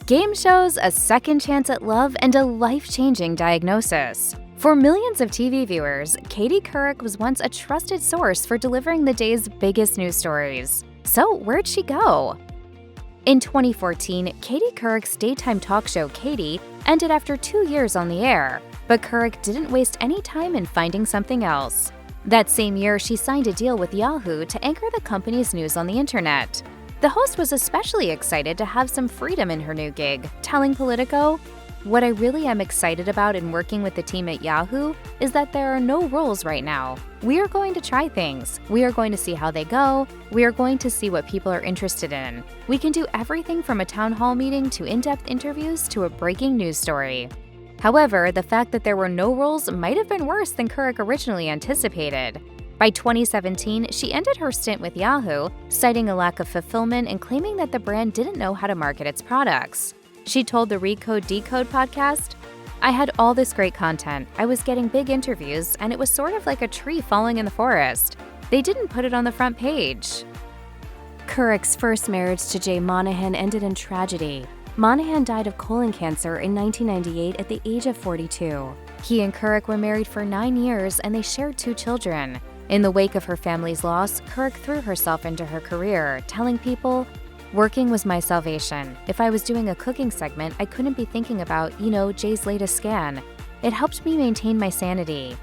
Game shows, a second chance at love, and a life-changing diagnosis. For millions of TV viewers, Katie Couric was once a trusted source for delivering the day's biggest news stories. So where'd she go? In 2014, Katie Couric's daytime talk show, Katie, ended after 2 years on the air, but Couric didn't waste any time in finding something else. That same year, she signed a deal with Yahoo to anchor the company's news on the internet. The host was especially excited to have some freedom in her new gig, telling Politico, "What I really am excited about in working with the team at Yahoo is that there are no rules right now. We are going to try things. We are going to see how they go. We are going to see what people are interested in. We can do everything from a town hall meeting to in-depth interviews to a breaking news story." However, the fact that there were no rules might have been worse than Couric originally anticipated. By 2017, she ended her stint with Yahoo, citing a lack of fulfillment and claiming that the brand didn't know how to market its products. She told the Recode Decode podcast, "I had all this great content, I was getting big interviews, and it was sort of like a tree falling in the forest. They didn't put it on the front page." Couric's first marriage to Jay Monahan ended in tragedy. Monahan died of colon cancer in 1998 at the age of 42. He and Couric were married for 9 years and they shared 2 children. In the wake of her family's loss, Couric threw herself into her career, telling people, "Working was my salvation. If I was doing a cooking segment, I couldn't be thinking about, Jay's latest scan. It helped me maintain my sanity."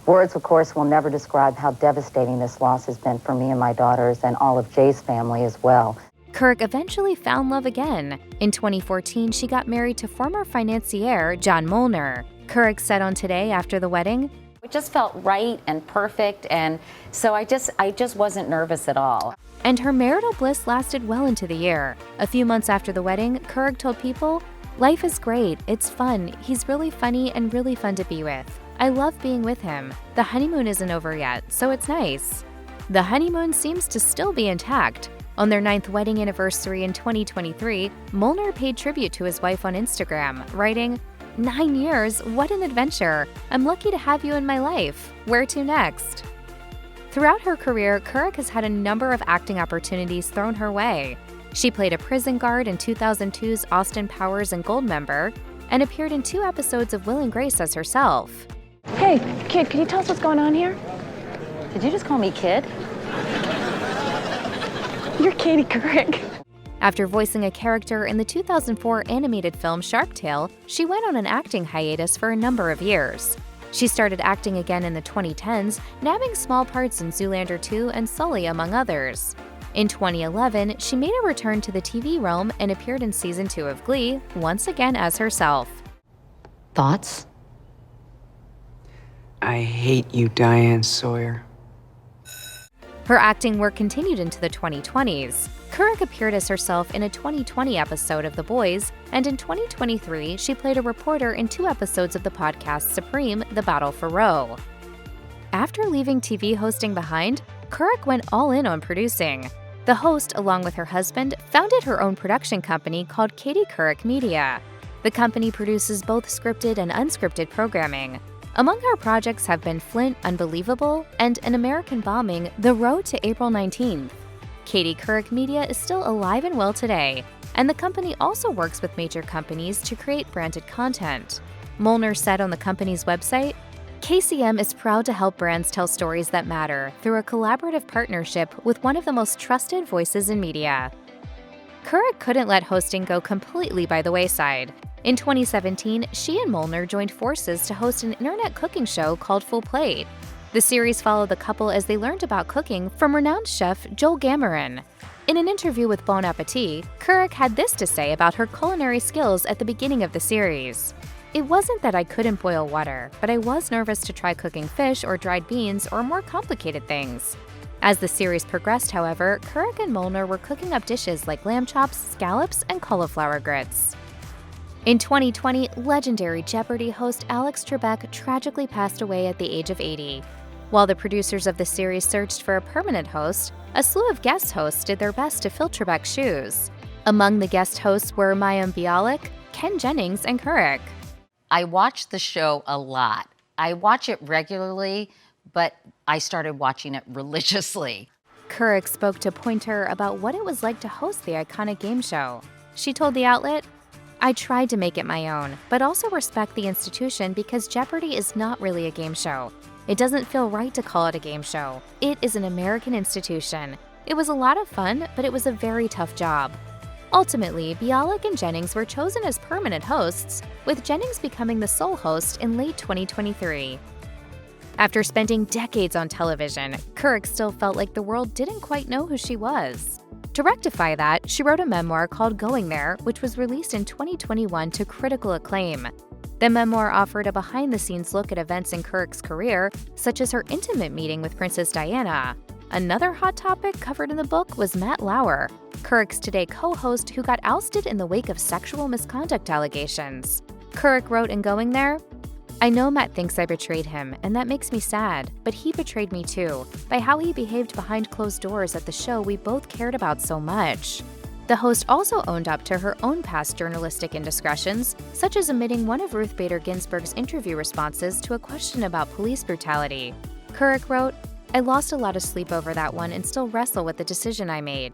Words, of course, will never describe how devastating this loss has been for me and my daughters and all of Jay's family as well. Couric eventually found love again. In 2014, she got married to former financier John Molner. Couric said on Today after the wedding, "It just felt right and perfect, and so I just wasn't nervous at all." And her marital bliss lasted well into the year. A few months after the wedding, Couric told people, "Life is great, it's fun, he's really funny and really fun to be with. I love being with him. The honeymoon isn't over yet, so it's nice." The honeymoon seems to still be intact. On their 9th wedding anniversary in 2023, Molner paid tribute to his wife on Instagram, writing, "9 years, what an adventure. I'm lucky to have you in my life. Where to next?" Throughout her career, Couric has had a number of acting opportunities thrown her way. She played a prison guard in 2002's Austin Powers and Goldmember, and appeared in 2 episodes of Will and Grace as herself. Hey, kid, can you tell us what's going on here? Did you just call me kid? You're Katie Couric. After voicing a character in the 2004 animated film Shark Tale, she went on an acting hiatus for a number of years. She started acting again in the 2010s, nabbing small parts in Zoolander 2 and Sully, among others. In 2011, she made a return to the TV realm and appeared in Season 2 of Glee, once again as herself. Thoughts? I hate you, Diane Sawyer. Her acting work continued into the 2020s. Couric appeared as herself in a 2020 episode of The Boys, and in 2023, she played a reporter in 2 episodes of the podcast Supreme: The Battle for Roe. After leaving TV hosting behind, Couric went all in on producing. The host, along with her husband, founded her own production company called Katie Couric Media. The company produces both scripted and unscripted programming. Among her projects have been Flint, Unbelievable, and An American Bombing, The Road to April 19th. Katie Couric Media is still alive and well today, and the company also works with major companies to create branded content. Molner said on the company's website, "KCM is proud to help brands tell stories that matter through a collaborative partnership with one of the most trusted voices in media." Couric couldn't let hosting go completely by the wayside. In 2017, she and Molner joined forces to host an internet cooking show called Full Plate. The series followed the couple as they learned about cooking from renowned chef Joel Gamoran. In an interview with Bon Appetit, Couric had this to say about her culinary skills at the beginning of the series. "It wasn't that I couldn't boil water, but I was nervous to try cooking fish or dried beans or more complicated things." As the series progressed, however, Couric and Molner were cooking up dishes like lamb chops, scallops, and cauliflower grits. In 2020, legendary Jeopardy host Alex Trebek tragically passed away at the age of 80. While the producers of the series searched for a permanent host, a slew of guest hosts did their best to fill Trebek's shoes. Among the guest hosts were Mayim Bialik, Ken Jennings, and Couric. I watch the show a lot. I watch it regularly, but I started watching it religiously. Couric spoke to Pointer about what it was like to host the iconic game show. She told the outlet, I tried to make it my own, but also respect the institution because Jeopardy is not really a game show. It doesn't feel right to call it a game show. It is an American institution. It was a lot of fun, but it was a very tough job. Ultimately, Bialik and Jennings were chosen as permanent hosts, with Jennings becoming the sole host in late 2023. After spending decades on television, Couric still felt like the world didn't quite know who she was. To rectify that, she wrote a memoir called Going There, which was released in 2021 to critical acclaim. The memoir offered a behind-the-scenes look at events in Couric's career, such as her intimate meeting with Princess Diana. Another hot topic covered in the book was Matt Lauer, Couric's Today co-host who got ousted in the wake of sexual misconduct allegations. Couric wrote in Going There, "I know Matt thinks I betrayed him, and that makes me sad, but he betrayed me too, by how he behaved behind closed doors at the show we both cared about so much." The host also owned up to her own past journalistic indiscretions, such as omitting one of Ruth Bader Ginsburg's interview responses to a question about police brutality. Couric wrote, "I lost a lot of sleep over that one and still wrestle with the decision I made."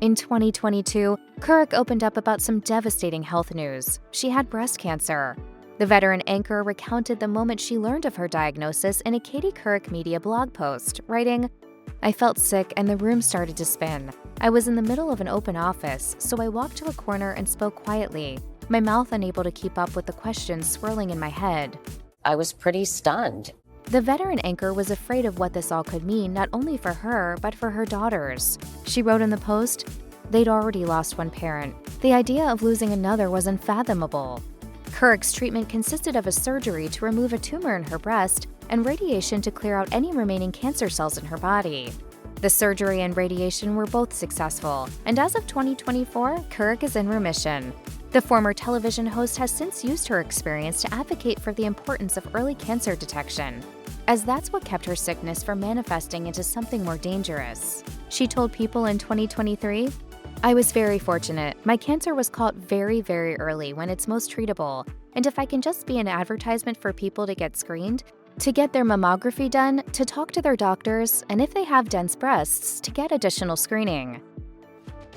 In 2022, Couric opened up about some devastating health news. She had breast cancer. The veteran anchor recounted the moment she learned of her diagnosis in a Katie Couric Media blog post, writing, "I felt sick and the room started to spin. I was in the middle of an open office, so I walked to a corner and spoke quietly, my mouth unable to keep up with the questions swirling in my head." I was pretty stunned. The veteran anchor was afraid of what this all could mean not only for her, but for her daughters. She wrote in the post, "They'd already lost one parent. The idea of losing another was unfathomable." Couric's treatment consisted of a surgery to remove a tumor in her breast and radiation to clear out any remaining cancer cells in her body. The surgery and radiation were both successful, and as of 2024, Couric is in remission. The former television host has since used her experience to advocate for the importance of early cancer detection, as that's what kept her sickness from manifesting into something more dangerous. She told People in 2023, "I was very fortunate. My cancer was caught very, very early when it's most treatable, and if I can just be an advertisement for people to get screened, to get their mammography done, to talk to their doctors, and if they have dense breasts, to get additional screening."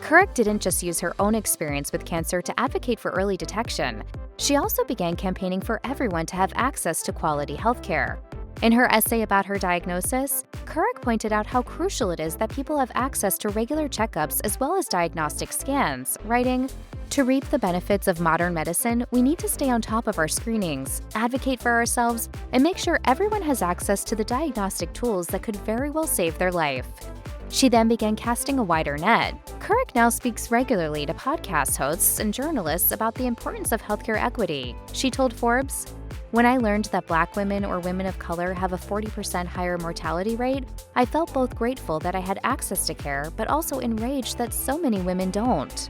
Couric didn't just use her own experience with cancer to advocate for early detection. She also began campaigning for everyone to have access to quality healthcare. In her essay about her diagnosis, Couric pointed out how crucial it is that people have access to regular checkups as well as diagnostic scans, writing, "To reap the benefits of modern medicine, we need to stay on top of our screenings, advocate for ourselves, and make sure everyone has access to the diagnostic tools that could very well save their life." She then began casting a wider net. Couric now speaks regularly to podcast hosts and journalists about the importance of healthcare equity. She told Forbes, "When I learned that Black women or women of color have a 40% higher mortality rate, I felt both grateful that I had access to care, but also enraged that so many women don't."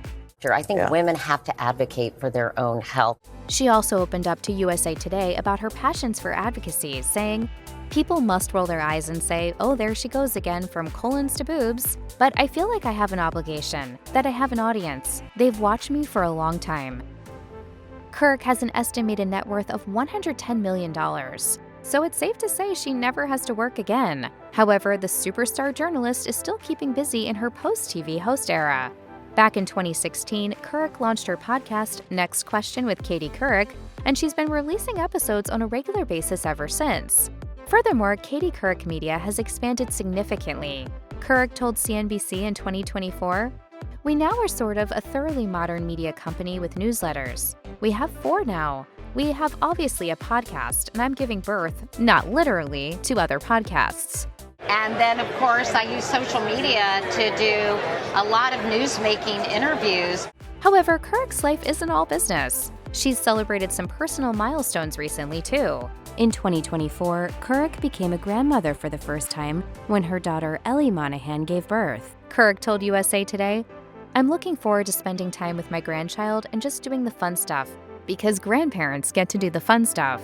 I think women have to advocate for their own health. She also opened up to USA Today about her passions for advocacy, saying, "People must roll their eyes and say, 'Oh, there she goes again, from colons to boobs.' But I feel like I have an obligation, that I have an audience. They've watched me for a long time." Couric has an estimated net worth of $110 million, so it's safe to say she never has to work again. However, the superstar journalist is still keeping busy in her post-TV host era. Back in 2016, Couric launched her podcast, Next Question with Katie Couric, and she's been releasing episodes on a regular basis ever since. Furthermore, Katie Couric Media has expanded significantly. Couric told CNBC in 2024, "We now are sort of a thoroughly modern media company with newsletters. We have 4 now. We have obviously a podcast, and I'm giving birth, not literally, to other podcasts." And then, of course, I use social media to do a lot of news-making interviews. However, Couric's life isn't all business. She's celebrated some personal milestones recently, too. In 2024, Couric became a grandmother for the first time when her daughter Ellie Monahan gave birth. Couric told USA Today, "I'm looking forward to spending time with my grandchild and just doing the fun stuff, because grandparents get to do the fun stuff."